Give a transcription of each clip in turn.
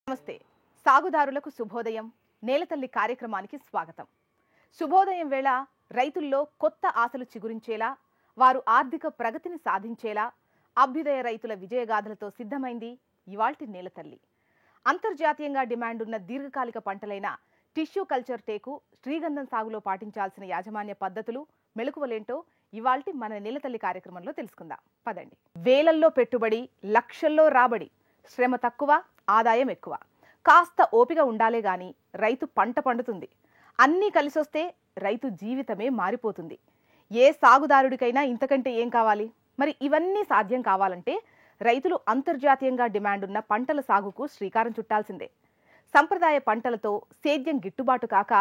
నమస్తే. సాగుదారులకు శుభోదయం. నేలతల్లి కార్యక్రమానికి స్వాగతం. శుభోదయం వేళ రైతుల్లో కొత్త ఆశలు చిగురించేలా, వారు ఆర్థిక ప్రగతిని సాధించేలా అభ్యుదయ రైతుల విజయగాథలతో సిద్ధమైంది ఇవాల్టి నేలతల్లి. అంతర్జాతీయంగా డిమాండ్ ఉన్న దీర్ఘకాలిక పంటలైన టిష్యూ కల్చర్ టేకు, శ్రీగంధం సాగులో పాటించాల్సిన యాజమాన్య పద్ధతులు, మెళకువలేంటో ఇవాల్టి మన నేలతల్లి కార్యక్రమంలో తెలుసుకుందాం. పదండి. వేలల్లో పెట్టుబడి, లక్షల్లో రాబడి, శ్రమ తక్కువ, ఆదాయం ఎక్కువ. కాస్త ఓపిక ఉండాలే గాని రైతు పంట పండుతుంది. అన్నీ కలిసొస్తే రైతు జీవితమే మారిపోతుంది. ఏ సాగుదారుడికైనా ఇంతకంటే ఏం కావాలి? మరి ఇవన్నీ సాధ్యం కావాలంటే రైతులు అంతర్జాతీయంగా డిమాండ్ ఉన్న పంటల సాగుకు శ్రీకారం చుట్టాల్సిందే. సంప్రదాయ పంటలతో సేద్యం గిట్టుబాటు కాక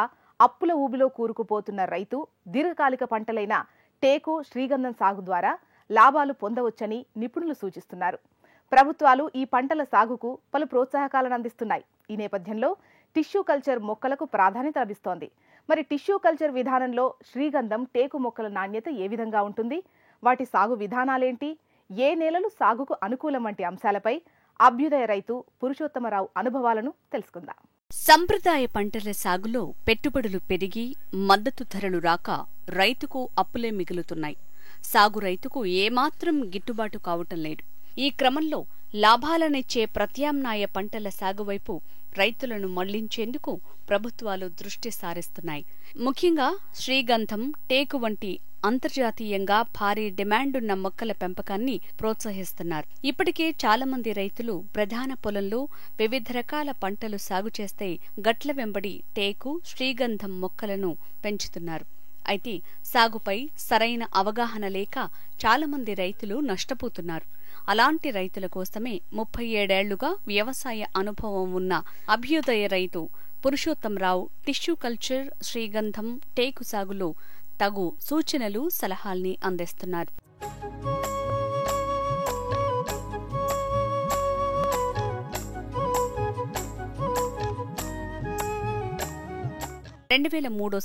అప్పుల ఊబిలో కూరుకుపోతున్న రైతు దీర్ఘకాలిక పంటలైన టేకు, శ్రీగంధం సాగు ద్వారా లాభాలు పొందవచ్చని నిపుణులు సూచిస్తున్నారు. ప్రభుత్వాలు ఈ పంటల సాగుకు పలు ప్రోత్సాహకాలను అందిస్తున్నాయి. ఈ నేపథ్యంలో టిష్యూ కల్చర్ మొక్కలకు ప్రాధాన్యత లభిస్తోంది. మరి టిష్యూ కల్చర్ విధానంలో శ్రీగంధం, టేకు మొక్కల నాణ్యత ఏ విధంగా ఉంటుంది? వాటి సాగు విధానాలేంటి? ఏ నేలలు సాగుకు అనుకూలం వంటి అంశాలపై అభ్యుదయ రైతు పురుషోత్తమరావు అనుభవాలను తెలుసుకుందాం. సంప్రదాయ పంటల సాగులో పెట్టుబడులు పెరిగి మద్దతు ధరలు రాక రైతుకు అప్పులే మిగులుతున్నాయి. సాగు రైతుకు ఏమాత్రం గిట్టుబాటు కావటం లేదు. ఈ క్రమంలో లాభాలనిచ్చే ప్రత్యామ్నాయ పంటల సాగువైపు రైతులను మళ్లించేందుకు ప్రభుత్వాలు దృష్టి సారిస్తున్నాయి. ముఖ్యంగా శ్రీగంధం, టేకు వంటి అంతర్జాతీయంగా భారీ డిమాండున్న మొక్కల పెంపకాన్ని ప్రోత్సహిస్తున్నారు. ఇప్పటికే చాలా మంది రైతులు ప్రధాన పొలంలో వివిధ రకాల పంటలు సాగు చేస్తే గట్ల వెంబడి టేకు, శ్రీగంధం మొక్కలను పెంచుతున్నారు. అయితే సాగుపై సరైన అవగాహన లేక చాలా మంది రైతులు నష్టపోతున్నారు. అలాంటి రైతుల కోసమే 37 ఏళ్లుగా వ్యవసాయ అనుభవం ఉన్న అభ్యుదయ రైతు పురుషోత్తమరావు టిష్యూ కల్చర్, శ్రీగంధం, టేకు సాగులో తగు సూచనలు, సలహాల్ని అందిస్తున్నారు.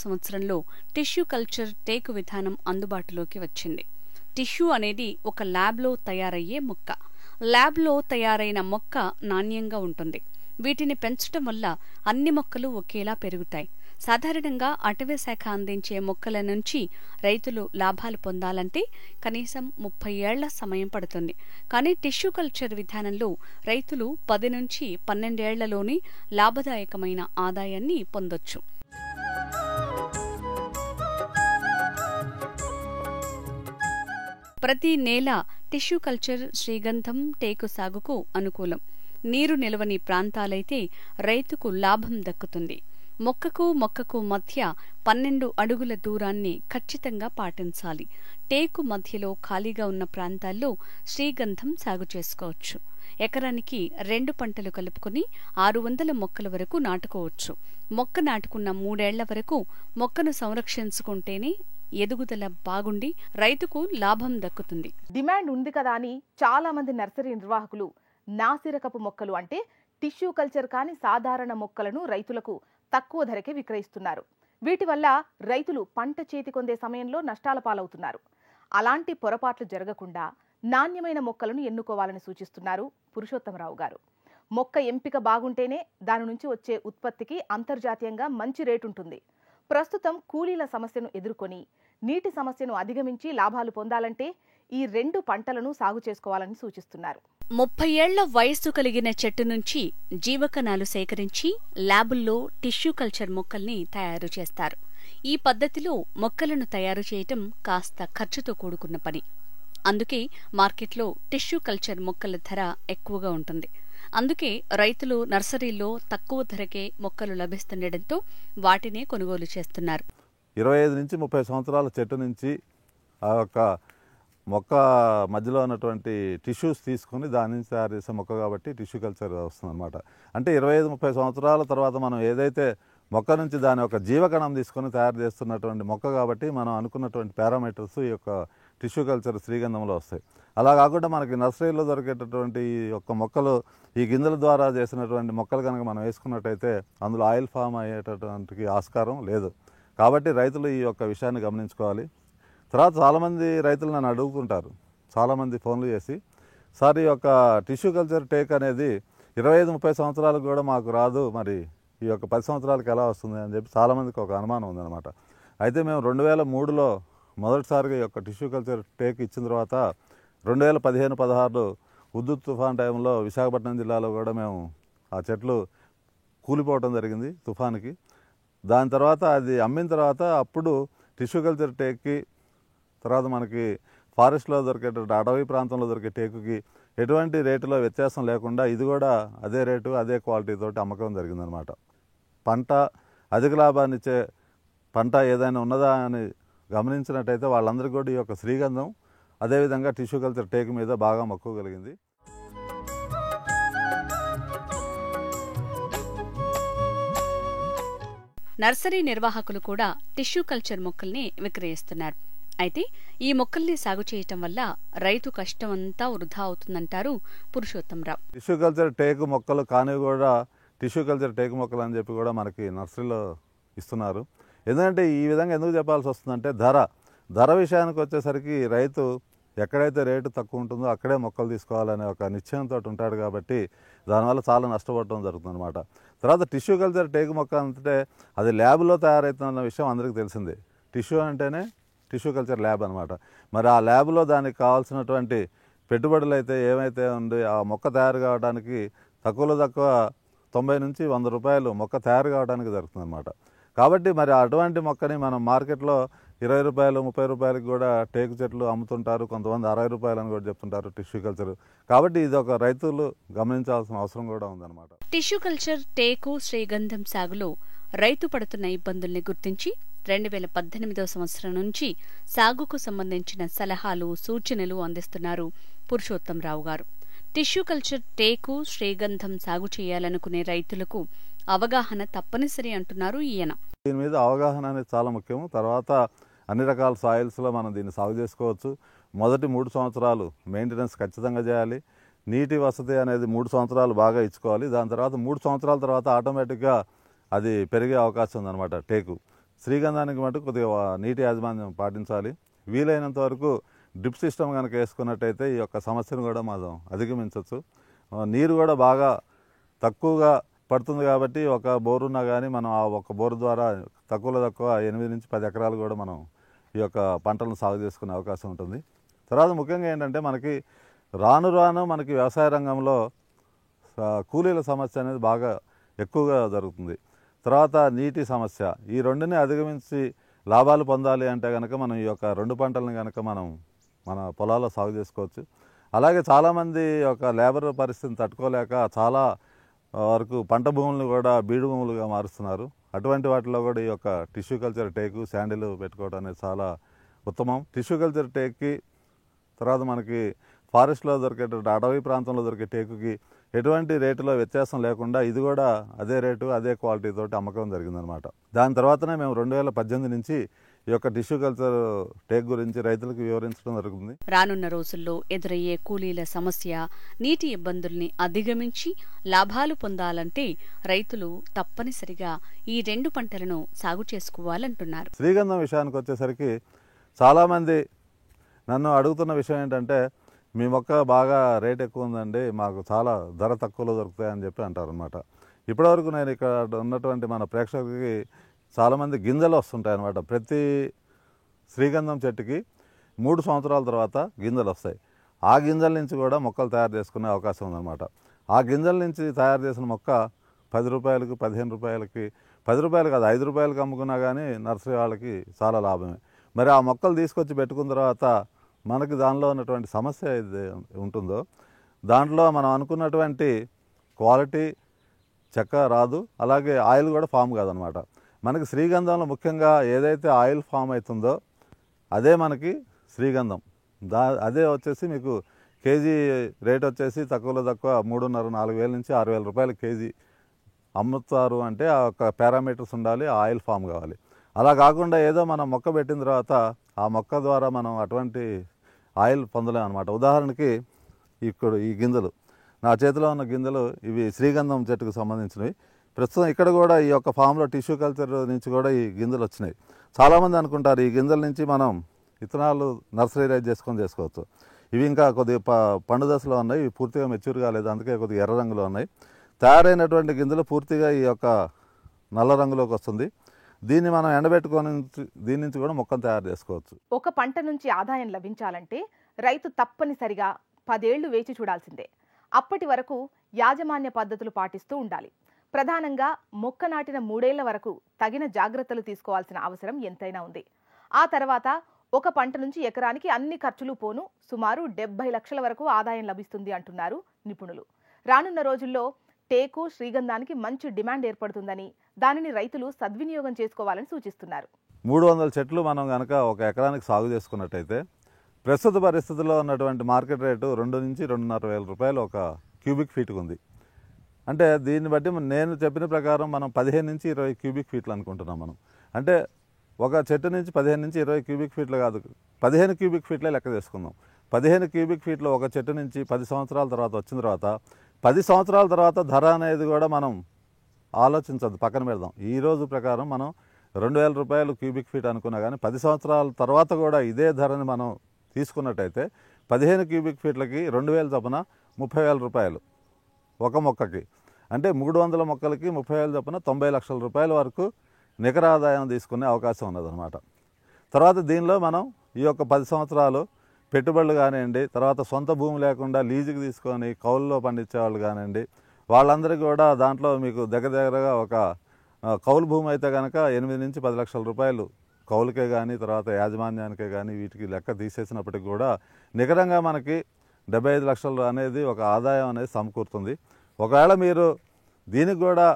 సంవత్సరంలో టిష్యూ కల్చర్ టేకు విధానం అందుబాటులోకి వచ్చింది. టిష్యూ అనేది ఒక ల్యాబ్లో తయారయ్యే మొక్క. ల్యాబ్లో తయారైన మొక్క నాణ్యంగా ఉంటుంది. వీటిని పెంచటం వల్ల అన్ని మొక్కలు ఒకేలా పెరుగుతాయి. సాధారణంగా అటవీ శాఖ అందించే మొక్కల నుంచి రైతులు లాభాలు పొందాలంటే కనీసం 30 ఏళ్ల సమయం పడుతుంది. కానీ టిష్యూ కల్చర్ విధానంలో రైతులు 10 నుంచి 12 ఏళ్లలోనే లాభదాయకమైన ఆదాయాన్ని పొందొచ్చు. ప్రతి నేల టిష్యూ కల్చర్, శ్రీగంధం, టేకు సాగుకు అనుకూలం. నీరు నిలవని ప్రాంతాలైతే రైతుకు లాభం దక్కుతుంది. మొక్కకు మధ్య 12 అడుగుల దూరాన్ని ఖచ్చితంగా పాటించాలి. టేకు మధ్యలో ఖాళీగా ఉన్న ప్రాంతాల్లో శ్రీగంధం సాగు చేసుకోవచ్చు. ఎకరానికి 2 పంటలు కలుపుకుని 600 మొక్కల వరకు నాటుకోవచ్చు. మొక్క నాటుకున్న 3 ఏళ్ల వరకు మొక్కను సంరక్షించుకుంటేనే ఎదుగుదల బాగుండి రైతుకు లాభం దక్కుతుంది. డిమాండ్ ఉంది కదా అని చాలా మంది నర్సరీ నిర్వాహకులు నాసిరకపు మొక్కలు అంటే టిష్యూ కల్చర్ కాని సాధారణ మొక్కలను రైతులకు తక్కువ ధరకే విక్రయిస్తున్నారు. వీటి వల్ల రైతులు పంట చేతికొందే సమయంలో నష్టాల పాలవుతున్నారు. అలాంటి పొరపాట్లు జరగకుండా నాణ్యమైన మొక్కలను ఎన్నుకోవాలని సూచిస్తున్నారు పురుషోత్తమరావు గారు. మొక్క ఎంపిక బాగుంటేనే దాని నుంచి వచ్చే ఉత్పత్తికి అంతర్జాతీయంగా మంచి రేటుంటుంది. ప్రస్తుతం కూలీల సమస్యను ఎదుర్కొని నీటి సమస్యను అధిగమించి లాభాలు పొందాలంటే ఈ 2 పంటలను సాగు చేసుకోవాలని సూచిస్తున్నారు. 30 ఏళ్ల వయస్సు కలిగిన చెట్టు నుంచి జీవకణాలు సేకరించి ల్యాబుల్లో టిష్యూ కల్చర్ మొక్కల్ని తయారు చేస్తారు. ఈ పద్ధతిలో మొక్కలను తయారు చేయటం కాస్త ఖర్చుతో కూడుకున్న పని. అందుకే మార్కెట్లో టిష్యూ కల్చర్ మొక్కల ధర ఎక్కువగా ఉంటుంది. అందుకే రైతులు నర్సరీల్లో తక్కువ ధరకే మొక్కలు లభిస్తుండటంతో వాటినే కొనుగోలు చేస్తున్నారు. 25 నుంచి 30 సంవత్సరాల చెట్టు నుంచి ఆ యొక్క మొక్క మధ్యలో ఉన్నటువంటి టిష్యూస్ తీసుకుని దాని నుంచి తయారు చేసే మొక్క కాబట్టి టిష్యూ కల్చర్ వస్తుందన్నమాట. అంటే 25-30 సంవత్సరాల తర్వాత మనం ఏదైతే మొక్క నుంచి దాని ఒక జీవకణం తీసుకొని తయారు చేస్తున్నటువంటి మొక్క కాబట్టి మనం అనుకున్నటువంటి పారామీటర్స్ ఈ యొక్క టిష్యూ కల్చర్ శ్రీగంధంలో వస్తాయి. అలా కాకుండా మనకి నర్సరీలో దొరికేటటువంటి ఈ యొక్క మొక్కలు, ఈ గింజల ద్వారా చేసినటువంటి మొక్కలు కనుక మనం వేసుకున్నట్టయితే అందులో ఆయిల్ ఫామ్ అయ్యేటటువంటి ఆస్కారం లేదు. కాబట్టి రైతులు ఈ యొక్క విషయాన్ని గమనించుకోవాలి. తర్వాత చాలామంది రైతులు నన్ను అడుగుతుంటారు, చాలామంది ఫోన్లు చేసి, సార్ ఈ యొక్క టిష్యూ కల్చర్ టేక్ అనేది 25-30 సంవత్సరాలకు కూడా మాకు రాదు, మరి ఈ యొక్క 10 సంవత్సరాలకు ఎలా వస్తుంది అని చెప్పి చాలామందికి ఒక అనుమానం ఉందన్నమాట. అయితే మేము 2003లో మొదటిసారిగా ఈ యొక్క టిష్యూ కల్చర్ టేక్ ఇచ్చిన తర్వాత 2015-16 హుద్హుద్ తుఫాన్ టైంలో విశాఖపట్నం జిల్లాలో కూడా మేము ఆ చెట్లు కూలిపోవడం జరిగింది తుఫాన్కి. దాని తర్వాత అది అమ్మిన తర్వాత అప్పుడు టిష్యూ కల్చర్ టేక్కి తర్వాత మనకి ఫారెస్ట్లో దొరికేటటువంటి అటవీ ప్రాంతంలో దొరికే టేకుకి ఎటువంటి రేటులో వ్యత్యాసం లేకుండా ఇది కూడా అదే రేటు అదే క్వాలిటీతోటి అమ్మకం జరిగిందనమాట. పంట అధిక లాభాన్ని ఇచ్చే పంట ఏదైనా ఉన్నదా అని గమనించినట్టయితే వాళ్ళందరికీ కూడా ఈ యొక్క శ్రీగంధం అదేవిధంగా టిష్యూ కల్చర్ టేక్ మీద బాగా మక్కువ కలిగింది. నర్సరీ నిర్వాహకులు కూడా టిష్యూ కల్చర్ మొక్కల్ని విక్రయిస్తున్నారు. అయితే ఈ మొక్కల్ని సాగు చేయటం వల్ల రైతు కష్టం అంతా వృధా అవుతుందంటారు పురుషోత్తంరావు. టిష్యూ కల్చర్ టేకు మొక్కలు కానీ కూడా టిష్యూ కల్చర్ టేకు మొక్కలు అని చెప్పి కూడా మనకి నర్సరీలో ఇస్తున్నారు. ఎందుకంటే ఈ విధంగా ఎందుకు చెప్పాల్సి వస్తుందంటే ధర విషయానికి వచ్చేసరికి రైతు ఎక్కడైతే రేటు తక్కువ ఉంటుందో అక్కడే మొక్కలు తీసుకోవాలనే ఒక నిశ్చయంతో ఉంటాడు కాబట్టి దానివల్ల చాలా నష్టపోవడం జరుగుతుంది అనమాట. తర్వాత టిష్యూ కల్చర్ టేకు మొక్క అంటే అది ల్యాబ్లో తయారవుతున్న విషయం అందరికీ తెలిసిందే. టిష్యూ అంటేనే టిష్యూ కల్చర్ ల్యాబ్ అనమాట. మరి ఆ ల్యాబ్లో దానికి కావాల్సినటువంటి పెట్టుబడులు అయితే ఏమైతే ఉంది ఆ మొక్క తయారు కావడానికి తక్కువలో తక్కువ 90 నుంచి 100 రూపాయలు మొక్క తయారు కావడానికి జరుగుతుంది అనమాట. కాబట్టి మరి అటువంటి మొక్కని మనం మార్కెట్లో 20 రూపాయలు 30 రూపాయలకి కూడా టేకు చెట్లు అమ్ముతుంటారు. కొంతమంది 60 రూపాయలు అని కూడా చెప్తుంటారు టిష్యూ కల్చర్. కాబట్టి ఇది ఒక రైతులు గమనించాల్సిన అవసరం కూడా ఉందన్నమాట. టిష్యూ కల్చర్ టేకు శ్రీగంధం సాగులో రైతు పడుతున్న ఇబ్బందుల్ని గుర్తించి 2018వ సంవత్సరం నుంచి సాగుకు సంబంధించిన సలహాలు సూచనలు అందిస్తున్నారు పురుషోత్తంరావు గారు. టిష్యూ కల్చర్ టేకు శ్రీగంధం సాగు చేయాలనుకునే రైతులకు అవగాహన తప్పనిసరి అంటున్నారు ఈయన. దీని మీద అవగాహన అనేది చాలా ముఖ్యం. తర్వాత అన్ని రకాల సాయిల్స్లో మనం దీన్ని సాగు చేసుకోవచ్చు. మొదటి 3 సంవత్సరాలు మెయింటెనెన్స్ ఖచ్చితంగా చేయాలి. నీటి వసతి అనేది 3 సంవత్సరాలు బాగా ఇచ్చుకోవాలి. దాని తర్వాత 3 సంవత్సరాల తర్వాత ఆటోమేటిక్గా అది పెరిగే అవకాశం ఉందన్నమాట. టేకు శ్రీగంధానికి మటుకు కొద్దిగా నీటి యాజమాన్యం పాటించాలి. వీలైనంత వరకు డ్రిప్ సిస్టమ్ కనుక వేసుకున్నట్టయితే ఈ యొక్క సమస్యను కూడా మనం అధిగమించవచ్చు. నీరు కూడా బాగా తక్కువగా పడుతుంది కాబట్టి ఒక బోరు ఉన్నా కానీ మనం ఆ ఒక బోరు ద్వారా తక్కువలో తక్కువ 8 నుంచి 10 ఎకరాలు కూడా మనం ఈ యొక్క పంటలను సాగు చేసుకునే అవకాశం ఉంటుంది. తర్వాత ముఖ్యంగా ఏంటంటే మనకి రాను మనకి వ్యవసాయ రంగంలో కూలీల సమస్య అనేది బాగా ఎక్కువగా జరుగుతుంది. తర్వాత నీటి సమస్య, ఈ రెండుని అధిగమించి లాభాలు పొందాలి అంటే కనుక మనం ఈ యొక్క 2 పంటలను కనుక మనం మన పొలాల్లో సాగు చేసుకోవచ్చు. అలాగే చాలామంది యొక్క లేబర్ పరిస్థితిని తట్టుకోలేక చాలా వరకు పంట భూములను కూడా బీడు భూములుగా మారుస్తున్నారు. అటువంటి వాటిలో కూడా ఈ యొక్క టిష్యూ కల్చర్ టేకు శాండిల్ పెట్టుకోవడం అనేది చాలా ఉత్తమం. టిష్యూ కల్చర్ టేక్కి తర్వాత మనకి ఫారెస్ట్లో దొరికేటటువంటి అటవీ ప్రాంతంలో దొరికే టేకుకి ఎటువంటి రేటులో వ్యత్యాసం లేకుండా ఇది కూడా అదే రేటు అదే క్వాలిటీతోటి అమ్మకం జరిగిందనమాట. దాని తర్వాతనే మేము 2018 నుంచి ఈ యొక్క టిష్యూ కల్చర్ టేక్ గురించి రైతులకు వివరించడం జరుగుతుంది. రానున్న రోజుల్లో ఎదురయ్యే కూలీల సమస్య, నీటి ఇబ్బందుల్ని అధిగమించి లాభాలు పొందాలంటే రైతులు తప్పనిసరిగా ఈ 2 పంటలను సాగు చేసుకోవాలంటున్నారు. శ్రీగంధం విషయానికి వచ్చేసరికి చాలామంది నన్ను అడుగుతున్న విషయం ఏంటంటే మీ మొక్క బాగా రేట్ ఎక్కువ ఉందండి, మాకు చాలా ధర తక్కువలో దొరుకుతాయని చెప్పి అంటారనమాట. ఇప్పటివరకు నేను ఇక్కడ ఉన్నటువంటి మన ప్రేక్షకులకి చాలామంది గింజలు వస్తుంటాయి అన్నమాట. ప్రతి శ్రీగంధం చెట్టుకి 3 సంవత్సరాల తర్వాత గింజలు వస్తాయి. ఆ గింజల నుంచి కూడా మొక్కలు తయారు చేసుకునే అవకాశం ఉందన్నమాట. ఆ గింజల నుంచి తయారు చేసిన మొక్క 10 రూపాయలకు 15 రూపాయలకి 10 రూపాయలు కాదు 5 రూపాయలకి అమ్ముకున్నా కానీ నర్సరీ వాళ్ళకి చాలా లాభమే. మరి ఆ మొక్కలు తీసుకొచ్చి పెట్టుకున్న తర్వాత మనకి దానిలో ఉన్నటువంటి సమస్య ఏది ఉంటుందో దాంట్లో మనం అనుకున్నటువంటి క్వాలిటీ చెక్క రాదు, అలాగే ఆయిల్ కూడా ఫామ్ కాదనమాట. మనకి శ్రీగంధంలో ముఖ్యంగా ఏదైతే ఆయిల్ ఫామ్ అవుతుందో అదే మనకి శ్రీగంధం. అదే వచ్చేసి మీకు కేజీ రేట్ వచ్చేసి తక్కువలో తక్కువ 3,500-4 వేల నుంచి 6,000 రూపాయలు కేజీ అమ్ముతారు. అంటే ఆ ఒక పారామీటర్స్ ఉండాలి, ఆయిల్ ఫామ్ కావాలి. అలా కాకుండా ఏదో మనం మొక్క పెట్టిన తర్వాత ఆ మొక్క ద్వారా మనం అటువంటి ఆయిల్ పొందలేం అనమాట. ఉదాహరణకి ఇక్కడ ఈ గింజలు నా చేతిలో ఉన్న గింజలు ఇవి శ్రీగంధం చెట్టుకు సంబంధించినవి. ప్రస్తుతం ఇక్కడ కూడా ఈ యొక్క ఫామ్లో టిష్యూ కల్చర్ నుంచి కూడా ఈ గింజలు వచ్చినాయి. చాలామంది అనుకుంటారు ఈ గింజల నుంచి మనం విత్తనాలు నర్సరీ రైజ్ చేసుకోవచ్చు. ఇవి ఇంకా కొద్దిగా పండు దశలో ఉన్నాయి, ఇవి పూర్తిగా మెచ్యూర్ కాలేదు, అందుకే కొద్దిగా ఎర్ర రంగులో ఉన్నాయి. తయారైనటువంటి గింజలు పూర్తిగా ఈ యొక్క నల్ల రంగులోకి వస్తుంది. దీన్ని మనం ఎండబెట్టుకొని దీని నుంచి కూడా మొక్కను తయారు చేసుకోవచ్చు. ఒక పంట నుంచి ఆదాయం లభించాలంటే రైతు తప్పనిసరిగా 10 ఏళ్లు వేచి చూడాల్సిందే. అప్పటి వరకు యాజమాన్య పద్ధతులు పాటిస్తూ ఉండాలి. ప్రధానంగా మొక్క నాటిన 3 ఏళ్ల వరకు తగిన జాగ్రత్తలు తీసుకోవాల్సిన అవసరం ఎంతైనా ఉంది. ఆ తర్వాత ఒక పంట నుంచి ఎకరానికి అన్ని ఖర్చులు పోను సుమారు 70 లక్షల వరకు ఆదాయం లభిస్తుంది అంటున్నారు నిపుణులు. రానున్న రోజుల్లో టేకు, శ్రీగంధానికి మంచి డిమాండ్ ఏర్పడుతుందని, దానిని రైతులు సద్వినియోగం చేసుకోవాలని సూచిస్తున్నారు. 300 చెట్లు మనం కనుక ఒక ఎకరానికి సాగు చేసుకున్నట్టయితే ప్రస్తుత పరిస్థితుల్లో ఉన్నటువంటి మార్కెట్ రేటు 2 నుంచి 2.5 వేల రూపాయలు ఒక క్యూబిక్ ఫీట్కి ఉంది. అంటే దీన్ని బట్టి నేను చెప్పిన ప్రకారం మనం 15 నుంచి 20 క్యూబిక్ ఫీట్లు అనుకుంటున్నాం. మనం అంటే ఒక చెట్టు నుంచి 15 నుంచి 20 క్యూబిక్ ఫీట్లు కాదు, 15 క్యూబిక్ ఫీట్లే లెక్క చేసుకుందాం. 15 క్యూబిక్ ఫీట్లు ఒక చెట్టు నుంచి 10 సంవత్సరాల తర్వాత వచ్చిన తర్వాత 10 సంవత్సరాల తర్వాత ధర అనేది కూడా మనం ఆలోచించద్దు, పక్కన పెడదాం. ఈరోజు ప్రకారం మనం 2,000 రూపాయలు క్యూబిక్ ఫీట్ అనుకున్నా కానీ 10 సంవత్సరాల తర్వాత కూడా ఇదే ధరని మనం తీసుకున్నట్టయితే 15 క్యూబిక్ ఫీట్లకి 2,000 చొప్పున 30,000 రూపాయలు ఒక మొక్కకి. అంటే 300 మొక్కలకి 30,000 చొప్పున 90 లక్షల రూపాయల వరకు నికర ఆదాయం తీసుకునే అవకాశం ఉన్నదన్నమాట. తర్వాత దీనిలో మనం ఈ యొక్క 10 సంవత్సరాలు పెట్టుబడులు కానివ్వండి, తర్వాత సొంత భూమి లేకుండా లీజుకి తీసుకొని కౌలులో పండించే వాళ్ళు కానివ్వండి, వాళ్ళందరికీ కూడా దాంట్లో మీకు దగ్గరగా ఒక కౌలు భూమి అయితే కనుక 8 నుంచి 10 లక్షల రూపాయలు కౌలుకే కానీ తర్వాత యాజమాన్యానికే కానీ వీటికి లెక్క తీసేసినప్పటికి కూడా నికరంగా మనకి 75 లక్షలు అనేది ఒక ఆదాయం అనేది సమకూరుతుంది. ఒకవేళ మీరు దీనికి కూడా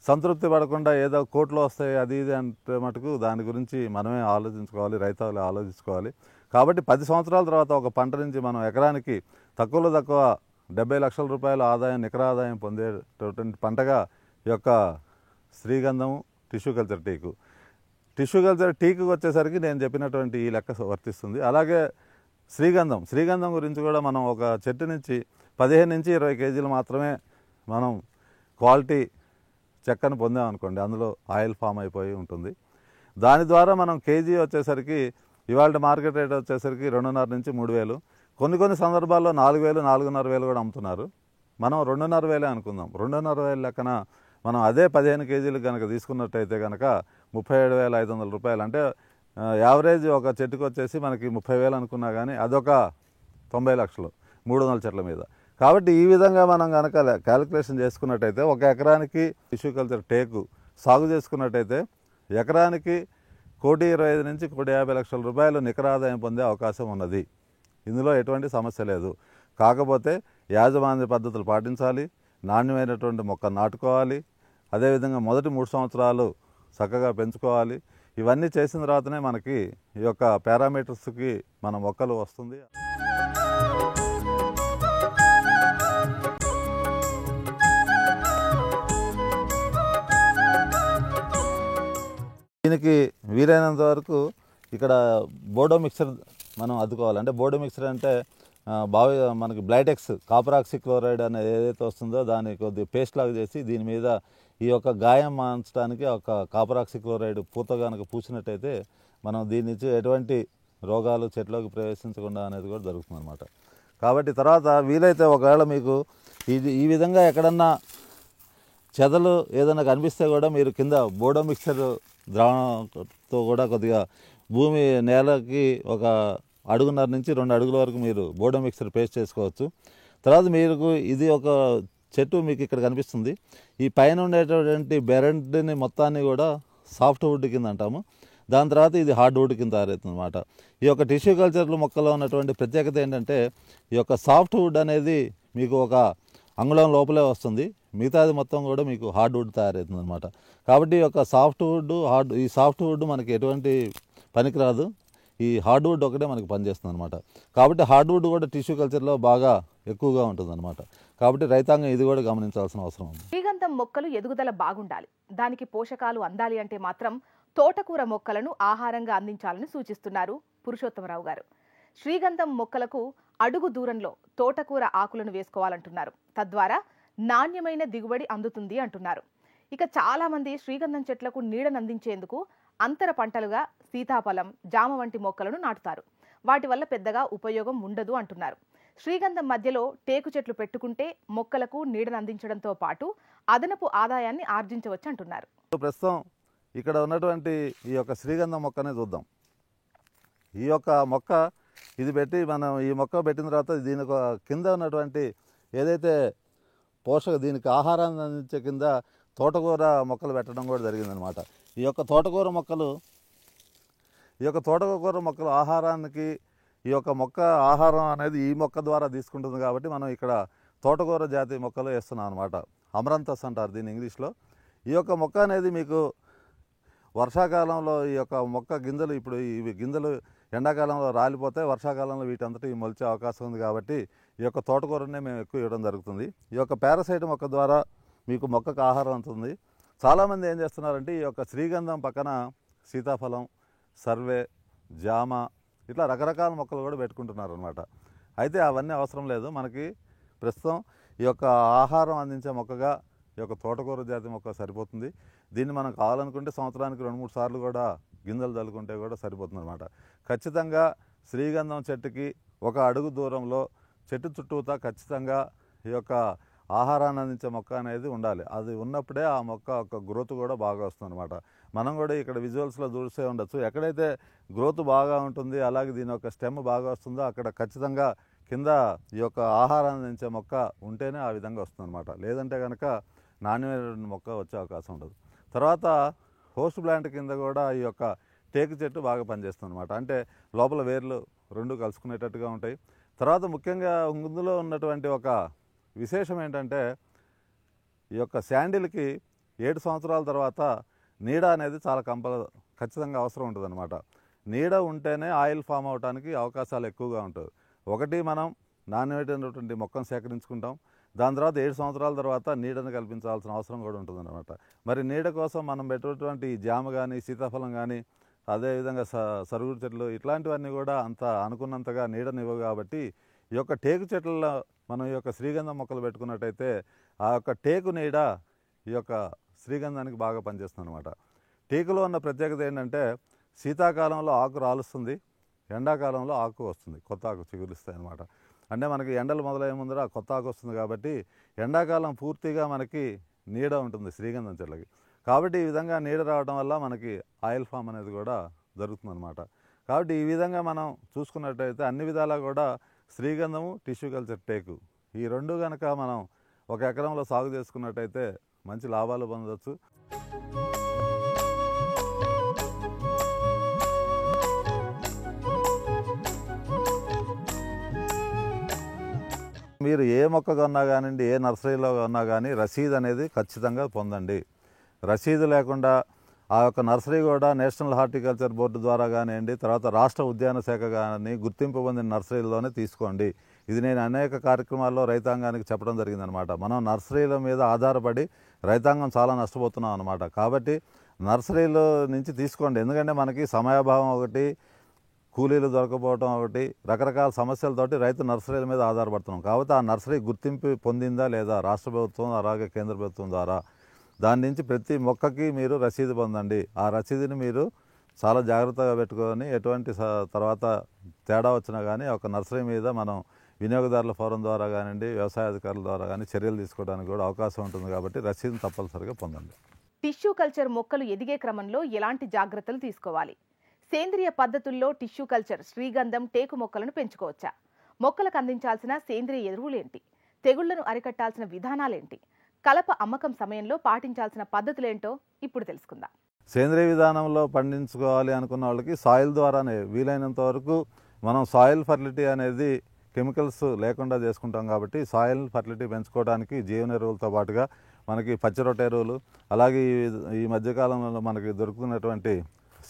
సంతృప్తి పడకుండా ఏదో కోట్లు వస్తాయి అది ఇది అంటే మటుకు దాని గురించి మనమే ఆలోచించుకోవాలి, రైతులు ఆలోచించుకోవాలి. కాబట్టి 10 సంవత్సరాల తర్వాత ఒక పంట నుంచి మనం ఎకరానికి తక్కువలో తక్కువ 70 లక్షల రూపాయల ఆదాయం, నికర ఆదాయం పొందేటటువంటి పంటగా ఈ యొక్క శ్రీగంధము, tissue culture teak. Tissue culture teak వచ్చేసరికి నేను చెప్పినటువంటి ఈ లెక్క వర్తిస్తుంది. అలాగే శ్రీగంధం గురించి కూడా మనం ఒక చెట్టు నుంచి 15 నుంచి 20 కేజీలు మాత్రమే మనం క్వాలిటీ చెక్కను పొందామనుకోండి, అందులో ఆయిల్ ఫామ్ అయిపోయి ఉంటుంది. దాని ద్వారా మనం కేజీ వచ్చేసరికి ఇవాళ మార్కెట్ రేట్ వచ్చేసరికి 2.5 నుంచి 3,000, కొన్ని సందర్భాల్లో 4,000, 4,500 కూడా అమ్ముతున్నారు. మనం 2,500 అనుకుందాం. 2,500 లెక్కన మనం అదే 15 కేజీలు కనుక తీసుకున్నట్టయితే కనుక 37,500 రూపాయలు. అంటే యావరేజ్ ఒక చెట్టుకు వచ్చేసి మనకి 30,000 అనుకున్నా కానీ అదొక 90 లక్షలు 300 చెట్ల మీద. కాబట్టి ఈ విధంగా మనం కనుక క్యాలిక్యులేషన్ చేసుకున్నట్టయితే ఒక ఎకరానికి టిష్యూ కల్చర్ టేకు సాగు చేసుకున్నట్టయితే ఎకరానికి 1,25 నుంచి 1,50 లక్షల రూపాయలు నికర ఆదాయం పొందే అవకాశం ఉన్నది. ఇందులో ఎటువంటి సమస్య లేదు. కాకపోతే యాజమాన్య పద్ధతులు పాటించాలి, నాణ్యమైనటువంటి మొక్క నాటుకోవాలి, అదేవిధంగా మొదటి 3 సంవత్సరాలు చక్కగా పెంచుకోవాలి. ఇవన్నీ చేసిన తర్వాతనే మనకి ఈ యొక్క పారామీటర్స్కి మన మొక్కలు వస్తుంది. దీనికి వీలైనంత వరకు ఇక్కడ బోడో మిక్సర్ మనం అద్దుకోవాలి. అంటే బోడో మిక్సర్ అంటే మనకి బ్లైటెక్స్ కాపర్ ఆక్సిక్లోరైడ్ అనేది ఏదైతే వస్తుందో దాన్ని కొద్దిగా పేస్ట్ లాగా చేసి దీని మీద ఈ యొక్క గాయం మాన్చడానికి ఒక కాపర్ ఆక్సిక్లోరైడ్ పూత కనుక పూసినట్టయితే మనం దీని నుంచి ఎటువంటి రోగాలు చెట్లోకి ప్రవేశించకుండా అనేది కూడా జరుగుతుంది అన్నమాట. కాబట్టి తర్వాత వీలైతే ఒకవేళ మీకు ఈ విధంగా ఎక్కడన్నా చెదలు ఏదైనా కనిపిస్తే కూడా మీరు కింద బోడో మిక్సర్ ద్రావణంతో కూడా కొద్దిగా భూమి నేలకి ఒక 1.5 నుంచి 2 అడుగుల వరకు మీరు బోడో మిక్సర్ పేస్ట్ చేసుకోవచ్చు. తర్వాత మీకు ఇది ఒక చెట్టు మీకు ఇక్కడ కనిపిస్తుంది. ఈ పైన ఉండేటటువంటి బెరడ్ని మొత్తాన్ని కూడా సాఫ్ట్ వుడ్ కింద అంటాము. దాని తర్వాత ఇది హార్డ్ వుడ్ కింద తయారవుతుంది అన్నమాట. ఈ యొక్క టిష్యూ కల్చర్ మొక్కలో ఉన్నటువంటి ప్రత్యేకత ఏంటంటే ఈ యొక్క సాఫ్ట్ వుడ్ అనేది మీకు ఒక అంగుళం లోపలే వస్తుంది, మిగతాది మొత్తం కూడా మీకు హార్డ్ వుడ్ తయారవుతుంది అనమాట. కాబట్టి ఈ యొక్క సాఫ్ట్ వుడ్ మనకి ఎటువంటి పనికిరాదు, ఈ హార్డ్ వుడ్ ఒకటే మనకి పనిచేస్తుంది అనమాట. కాబట్టి హార్డ్ వుడ్ కూడా టిష్యూ కల్చర్లో బాగా ఎక్కువగా ఉంటుంది అనమాట. కాబట్టి రైతాంగం ఇది కూడా గమనించాల్సిన అవసరం ఉంది. శ్రీగంధం మొక్కలు ఎదుగుదల బాగుండాలి, దానికి పోషకాలు అందాలి అంటే మాత్రం తోటకూర మొక్కలను ఆహారంగా అందించాలని సూచిస్తున్నారు పురుషోత్తమరావు గారు. శ్రీగంధం మొక్కలకు అడుగు దూరంలో తోటకూర ఆకులను వేసుకోవాలంటున్నారు. తద్వారా నాణ్యమైన దిగుబడి అందుతుంది అంటున్నారు. ఇక చాలా మంది శ్రీగంధం చెట్లకు నీడనందించేందుకు అంతర పంటలుగా సీతాఫలం, జామ వంటి మొక్కలను నాటుతారు. వాటి వల్ల పెద్దగా ఉపయోగం ఉండదు అంటున్నారు. శ్రీగంధం మధ్యలో టేకు చెట్లు పెట్టుకుంటే మొక్కలకు నీడను అందించడంతో పాటు అదనపు ఆదాయాన్ని ఆర్జించవచ్చు అంటున్నారు. ప్రస్తుతం ఇక్కడ ఉన్నటువంటి ఈ యొక్క శ్రీగంధం మొక్కనే చూద్దాం. ఈ యొక్క మొక్క ఇది పెట్టి మనం ఈ మొక్క పెట్టిన తర్వాత దీనికి కింద ఉన్నటువంటి ఏదైతే దీనికి ఆహారాన్ని అందించే కింద తోటకూర మొక్కలు పెట్టడం కూడా జరిగిందనమాట. ఈ యొక్క తోటకూర మొక్కలు ఆహారానికి ఈ యొక్క మొక్క ఆహారం అనేది ఈ మొక్క ద్వారా తీసుకుంటుంది కాబట్టి మనం ఇక్కడ తోటకూర జాతి మొక్కలు వేస్తున్నాం అనమాట. అమరంతస్ అంటారు దీన్ని ఇంగ్లీష్లో. ఈ యొక్క మొక్క అనేది మీకు వర్షాకాలంలో ఈ యొక్క మొక్క గింజలు ఇప్పుడు ఇవి గింజలు ఎండాకాలంలో రాలిపోతే వర్షాకాలంలో వీటంతటి మొలిచే అవకాశం ఉంది కాబట్టి ఈ యొక్క తోటకూరనే మేము ఎక్కువ ఇవ్వడం జరుగుతుంది. ఈ యొక్క పారాసైట్ మొక్క ద్వారా మీకు మొక్కకు ఆహారం అందుతుంది. చాలామంది ఏం చేస్తున్నారంటే ఈ యొక్క శ్రీగంధం పక్కన సీతాఫలం, సర్వే, జామ ఇట్లా రకరకాల మొక్కలు కూడా పెట్టుకుంటున్నారు అనమాట. అయితే అవన్నీ అవసరం లేదు. మనకి ప్రస్తుతం ఈ యొక్క ఆహారం అందించే మొక్కగా ఈ యొక్క తోటకూర జాతి మొక్క సరిపోతుంది. దీన్ని మనం కావాలనుకుంటే సంవత్సరానికి 2-3 సార్లు కూడా గింజలు చల్లుకుంటే కూడా సరిపోతుంది అనమాట. ఖచ్చితంగా శ్రీగంధం చెట్టుకి 1 అడుగు దూరంలో చెట్టు చుట్టూతా ఖచ్చితంగా ఈ యొక్క ఆహారాన్ని అందించే మొక్క అనేది ఉండాలి. అది ఉన్నప్పుడే ఆ మొక్క యొక్క గ్రోత్ కూడా బాగా వస్తుంది అనమాట. మనం కూడా ఇక్కడ విజువల్స్లో చూసే ఉండొచ్చు. ఎక్కడైతే గ్రోత్ బాగా ఉంటుంది అలాగే దీని యొక్క స్టెమ్ బాగా వస్తుందో అక్కడ ఖచ్చితంగా కింద ఈ యొక్క ఆహారాన్ని అందించే మొక్క ఉంటేనే ఆ విధంగా వస్తుంది అనమాట. లేదంటే కనుక నాణ్యమైన మొక్క వచ్చే అవకాశం ఉండదు. తర్వాత హోస్ట్ ప్లాంట్ కింద కూడా ఈ యొక్క టేకు చెట్టు బాగా పనిచేస్తుంది అనమాట. అంటే లోపల వేర్లు 2 కలుసుకునేటట్టుగా ఉంటాయి. తర్వాత ముఖ్యంగా ఇందులో ఉన్నటువంటి ఒక విశేషం ఏంటంటే ఈ యొక్క శాండిల్కి 7 సంవత్సరాల తర్వాత నీడ అనేది చాలా ఖచ్చితంగా అవసరం ఉంటుంది అనమాట. నీడ ఉంటేనే ఆయిల్ ఫామ్ అవడానికి అవకాశాలు ఎక్కువగా ఉంటుంది. ఒకటి మనం నాణ్యమైనటువంటి మొక్కను సేకరించుకుంటాం. దాని తర్వాత 7 సంవత్సరాల తర్వాత నీడను కల్పించాల్సిన అవసరం కూడా ఉంటుందన్నమాట. మరి నీడ కోసం మనం పెట్టేటువంటి జామ కానీ సీతాఫలం కానీ అదేవిధంగా సరుగుడు చెట్లు ఇట్లాంటివన్నీ కూడా అంత అనుకున్నంతగా నీడనివ్వవు కాబట్టి ఈ యొక్క టేకు చెట్లలో మనం ఈ యొక్క శ్రీగంధం మొక్కలు పెట్టుకున్నట్టయితే ఆ యొక్క టేకు నీడ ఈ యొక్క శ్రీగంధానికి బాగా పనిచేస్తుంది అనమాట. టేకులో ఉన్న ప్రత్యేకత ఏంటంటే శీతాకాలంలో ఆకు రాలుస్తుంది, ఎండాకాలంలో ఆకు వస్తుంది, కొత్త ఆకు చిగురిస్తాయి అనమాట. అంటే మనకి ఎండలు మొదలయ్యే ముందర కొత్త ఆకు వస్తుంది కాబట్టి ఎండాకాలం పూర్తిగా మనకి నీడ ఉంటుంది శ్రీగంధం చెట్లకి. కాబట్టి ఈ విధంగా నీడ రావడం వల్ల మనకి ఆయిల్ ఫామ్ అనేది కూడా జరుగుతుందన్నమాట. కాబట్టి ఈ విధంగా మనం చూసుకున్నట్టయితే అన్ని విధాలా కూడా శ్రీగంధము, టిష్యూ కల్చర్, టేకు ఈ 2 కనుక మనం 1 ఎకరంలో సాగు చేసుకున్నట్టయితే మంచి లాభాలు పొందవచ్చు. మీరు ఏ మొక్క కొన్నా కానివ్వండి, ఏ నర్సరీలో కొన్నా కానీ రసీదు అనేది ఖచ్చితంగా పొందండి. రసీదు లేకుండా ఆ యొక్క నర్సరీ కూడా నేషనల్ హార్టికల్చర్ బోర్డు ద్వారా కానివ్వండి, తర్వాత రాష్ట్ర ఉద్యాన శాఖ కానీ గుర్తింపు పొందిన నర్సరీలోనే తీసుకోండి. ఇది నేను అనేక కార్యక్రమాల్లో రైతాంగానికి చెప్పడం జరిగిందనమాట. మనం నర్సరీల మీద ఆధారపడి రైతాంగం చాలా నష్టపోతున్నాం అనమాట. కాబట్టి నర్సరీలో నుంచి తీసుకోండి. ఎందుకంటే మనకి సమయాభావం ఒకటి, కూలీలు దొరకపోవడం ఒకటి, రకరకాల సమస్యలతోటి రైతు నర్సరీల మీద ఆధారపడుతున్నాం. కాబట్టి ఆ నర్సరీ గుర్తింపు పొందిందా లేదా రాష్ట్ర ప్రభుత్వం అలాగే కేంద్ర ప్రభుత్వం ద్వారా దాని నుంచి ప్రతి మొక్కకి మీరు రసీదు పొందండి. ఆ రసీదుని మీరు చాలా జాగ్రత్తగా పెట్టుకొని ఎటువంటి తర్వాత తేడా వచ్చినా కానీ ఒక నర్సరీ మీద మనం వినియోగదారుల ఫోరం ద్వారా కానివ్వండి, వ్యవసాయ అధికారుల ద్వారా కానీ చర్యలు తీసుకోవడానికి కూడా అవకాశం ఉంటుంది. కాబట్టి రసీదుని తప్పనిసరిగా పొందండి. టిష్యూ కల్చర్ మొక్కలు ఎదిగే క్రమంలో ఎలాంటి జాగ్రత్తలు తీసుకోవాలి? సేంద్రియ పద్ధతుల్లో టిష్యూ కల్చర్ శ్రీగంధం, టేకు మొక్కలను పెంచుకోవచ్చా? మొక్కలకు అందించాల్సిన సేంద్రియ ఎరువులేంటి? తెగుళ్లను అరికట్టాల్సిన విధానాలేంటి? కలప అమ్మకం సమయంలో పాటించాల్సిన పద్ధతులేంటో ఇప్పుడు తెలుసుకుందాం. సేంద్రియ విధానంలో పండించుకోవాలి అనుకున్న వాళ్ళకి సాయిల్ ద్వారానే వీలైనంత వరకు మనం సాయిల్ ఫర్టిలిటీ అనేది కెమికల్స్ లేకుండా చేసుకుంటాం. కాబట్టి సాయిల్ ఫర్టిలిటీ పెంచుకోవడానికి జీవన ఎరువులతో పాటుగా మనకి పచ్చిరొట్ట ఎరువులు, అలాగే ఈ మధ్యకాలంలో మనకి దొరుకుతున్నటువంటి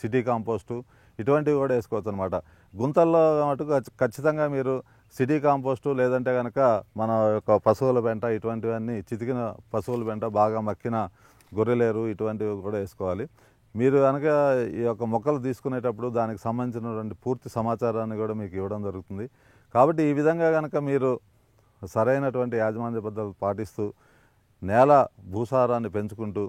సిటీ కాంపోస్టు ఇటువంటివి కూడా వేసుకోవచ్చు అనమాట. గుంతల్లో మటుకు ఖచ్చితంగా మీరు సిటీ కాంపోస్టు లేదంటే కనుక మన యొక్క పశువుల పెంట ఇటువంటివన్నీ చితికిన పశువుల పెంట, బాగా మక్కిన గొర్రెలేరు ఇటువంటివి కూడా వేసుకోవాలి. మీరు కనుక ఈ యొక్క మొక్కలు తీసుకునేటప్పుడు దానికి సంబంధించినటువంటి పూర్తి సమాచారాన్ని కూడా మీకు ఇవ్వడం జరుగుతుంది. కాబట్టి ఈ విధంగా కనుక మీరు సరైనటువంటి యాజమాన్య పద్ధతులు పాటిస్తూ నేల భూసారాన్ని పెంచుకుంటూ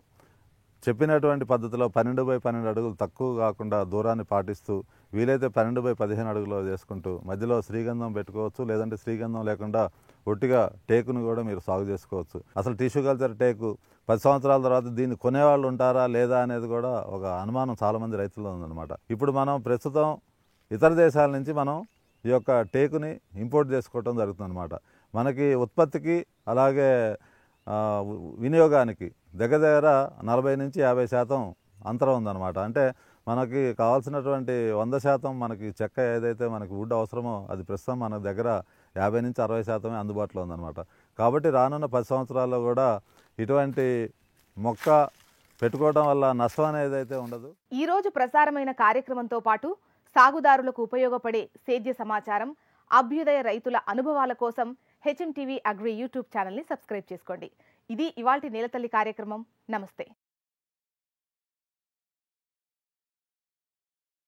చెప్పినటువంటి పద్ధతిలో 12x12 అడుగులు తక్కువ కాకుండా దూరాన్ని పాటిస్తూ వీలైతే 12x15 అడుగులో చేసుకుంటూ మధ్యలో శ్రీగంధం పెట్టుకోవచ్చు, లేదంటే శ్రీగంధం లేకుండా ఒట్టిగా టేకును కూడా మీరు సాగు చేసుకోవచ్చు. అసలు టిష్యూ కల్చర్ టేకు 10 సంవత్సరాల తర్వాత దీన్ని కొనేవాళ్ళు ఉంటారా లేదా అనేది కూడా ఒక అనుమానం చాలామంది రైతుల్లో ఉందన్నమాట. ఇప్పుడు మనం ప్రస్తుతం ఇతర దేశాల నుంచి మనం ఈ యొక్క టేకుని ఇంపోర్ట్ చేసుకోవటం జరుగుతుందన్నమాట. మనకి ఉత్పత్తికి అలాగే వినియోగానికి దగ్గర 40 నుంచి 50% అంతరం ఉందన్నమాట. అంటే మనకి కావాల్సినటువంటి 100% మనకి చెక్క ఏదైతే మనకి వుడ్ అవసరమో అది ప్రస్తుతం మన దగ్గర 50 నుంచి 60% అందుబాటులో ఉందన్నమాట. కాబట్టి రానున్న 10 సంవత్సరాల్లో కూడా ఇటువంటి మొక్క పెట్టుకోవడం వల్ల నష్టం అనేది అయితే ఉండదు. ఈరోజు ప్రసారమైన కార్యక్రమంతో పాటు సాగుదారులకు ఉపయోగపడే సేద్య సమాచారం, అభ్యుదయ రైతుల అనుభవాల కోసం HMTV అగ్రి యూట్యూబ్ ఛానల్ని సబ్స్క్రైబ్ చేసుకోండి. ఇది ఇవాల్టి నేలతల్లి కార్యక్రమం. నమస్తే.